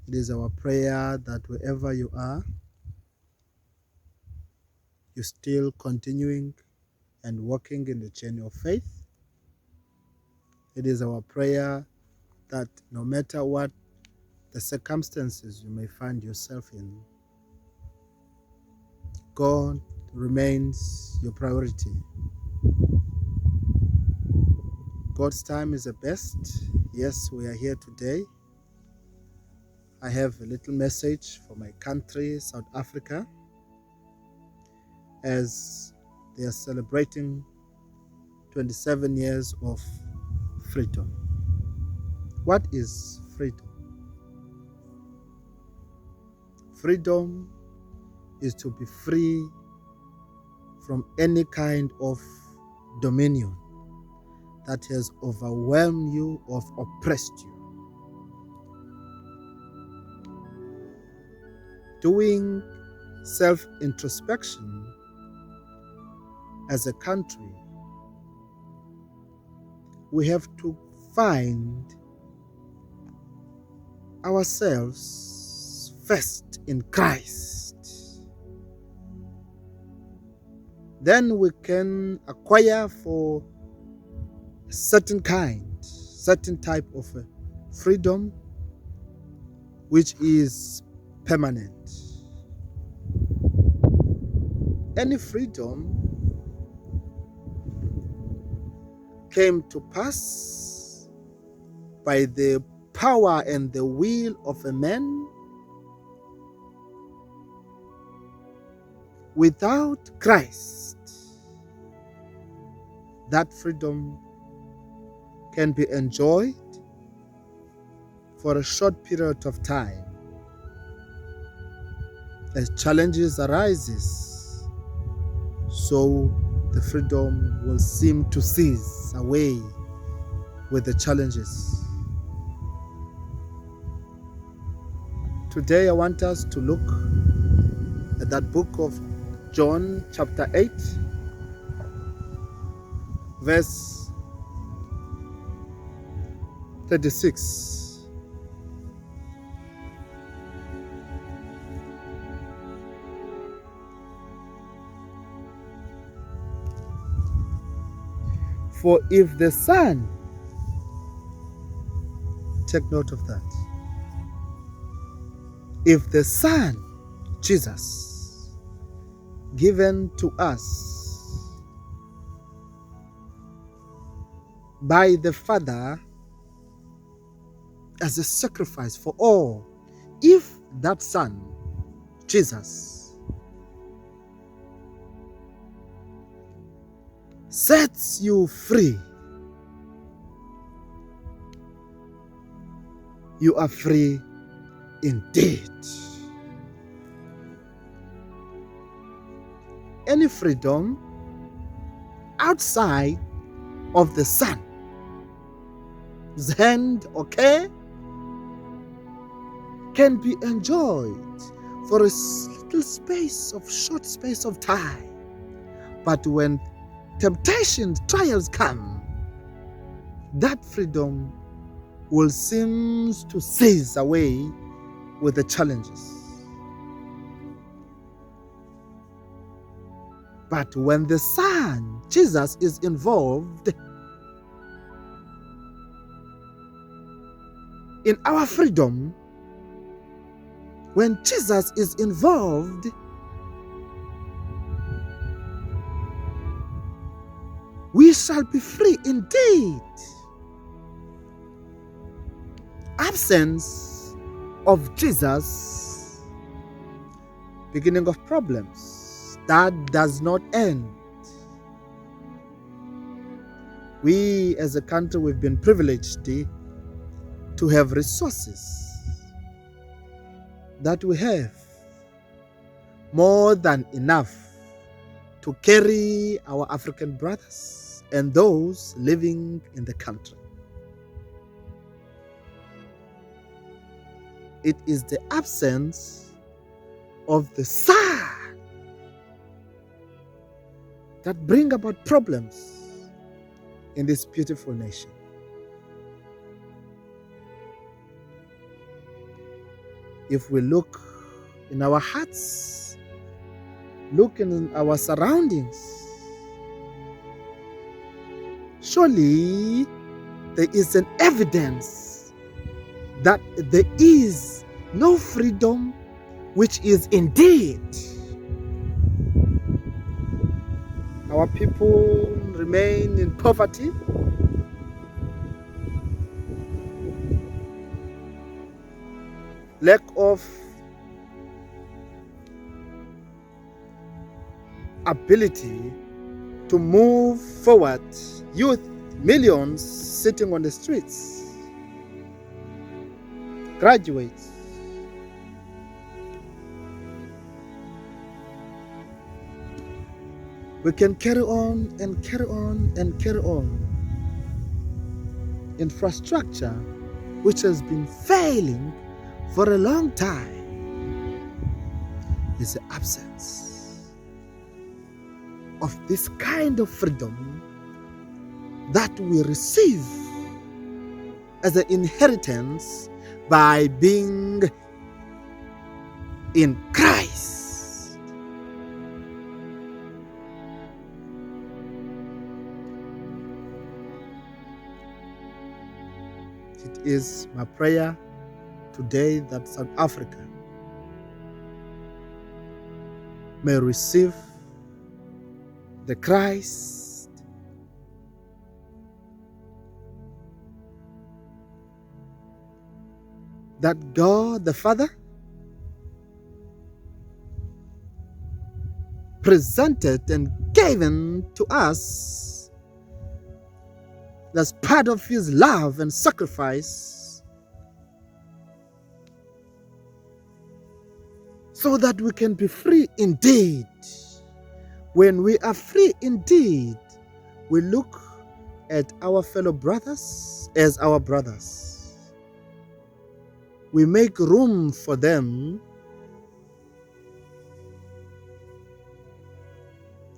It is our prayer that wherever you are, you're still continuing and walking in the journey of faith. It is our prayer that no matter what the circumstances you may find yourself in, God remains your priority. God's time is the best. Yes, we are here today. I have a little message for my country, South Africa, as they are celebrating 27 years of freedom. What is freedom? Freedom is to be free from any kind of dominion that has overwhelmed you or oppressed you. Doing self-introspection as a country, we have to find ourselves first in Christ. Then we can acquire for a certain type of freedom, which is permanent. Any freedom came to pass by the power and the will of a man. Without Christ, that freedom can be enjoyed for a short period of time. As challenges arises, so the freedom will seem to cease away with the challenges. Today I want us to look at that book of John chapter 8, verse 36. For if the Son, take note of that, if the Son, Jesus, given to us by the Father as a sacrifice for all, if that Son, Jesus, sets you free, you are free indeed. Any freedom outside of the Son's hand, okay, can be enjoyed for a short space of time. But when temptations, trials come, that freedom will seem to cease away with the challenges. But when the Son, Jesus, is involved in our freedom, when Jesus is involved, we shall be free indeed. Absence of Jesus, beginning of problems, that does not end. We as a country, we've been privileged to have resources that we have more than enough to carry our African brothers and those living in the country. It is the absence of the Son that bring about problems in this beautiful nation. If we look in our hearts, look in our surroundings, surely there is an evidence that there is no freedom, which is indeed. Our people remain in poverty, lack of ability to move forward, youth, millions sitting on the streets, graduates. We can carry on and carry on and carry on. Infrastructure, which has been failing for a long time, is the absence of this kind of freedom that we receive as an inheritance by being in Christ. It is my prayer today that South Africa may receive the Christ that God the Father presented and given to us as part of his love and sacrifice, so that we can be free indeed. When we are free indeed, we look at our fellow brothers as our brothers. We make room for them.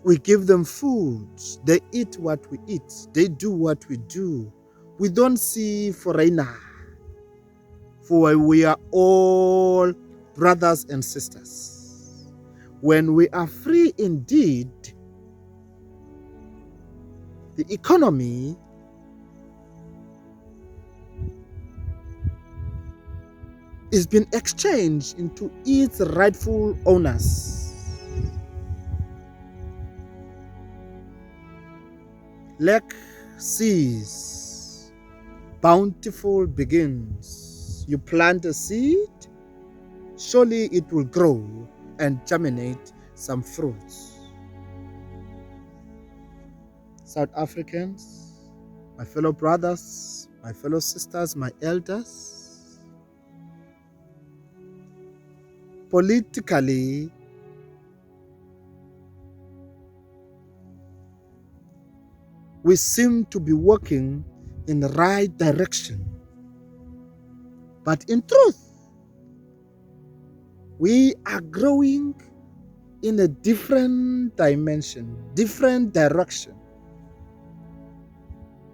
We give them food. They eat what we eat. They do what we do. We don't see foreigner, for we are all brothers and sisters. When we are free indeed, the economy is being exchanged into its rightful owners. Lack cease, bountiful begins. You plant a seed, surely it will grow and germinate some fruits. South Africans, my fellow brothers, my fellow sisters, my elders, politically, we seem to be walking in the right direction. But in truth, we are growing in a different dimension, different direction.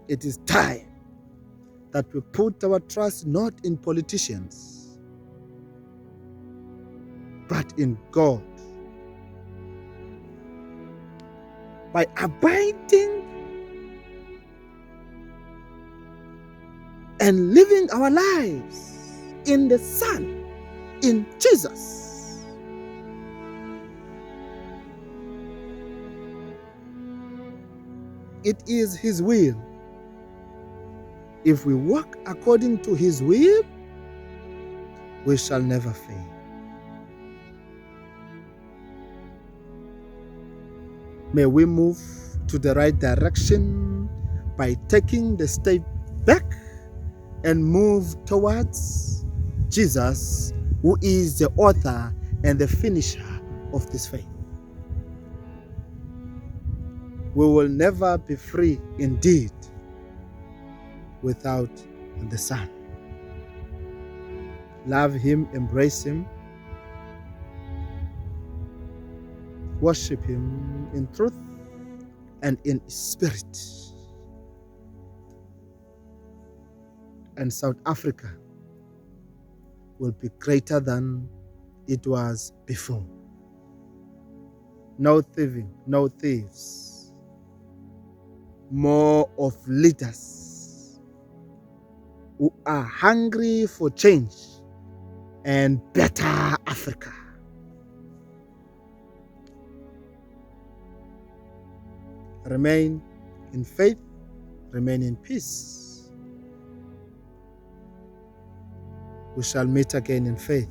It is time that we put our trust not in politicians, but in God. By abiding and living our lives in the Son, in Jesus, it is His will. If we walk according to His will, we shall never fail. May we move to the right direction by taking the step back and move towards Jesus, who is the author and the finisher of this faith. We will never be free indeed without the Son. Love Him, embrace Him, worship Him in truth and in spirit. And South Africa will be greater than it was before. No thieving, no thieves. More of leaders who are hungry for change and better Africa. Remain in faith, remain in peace. We shall meet again in faith.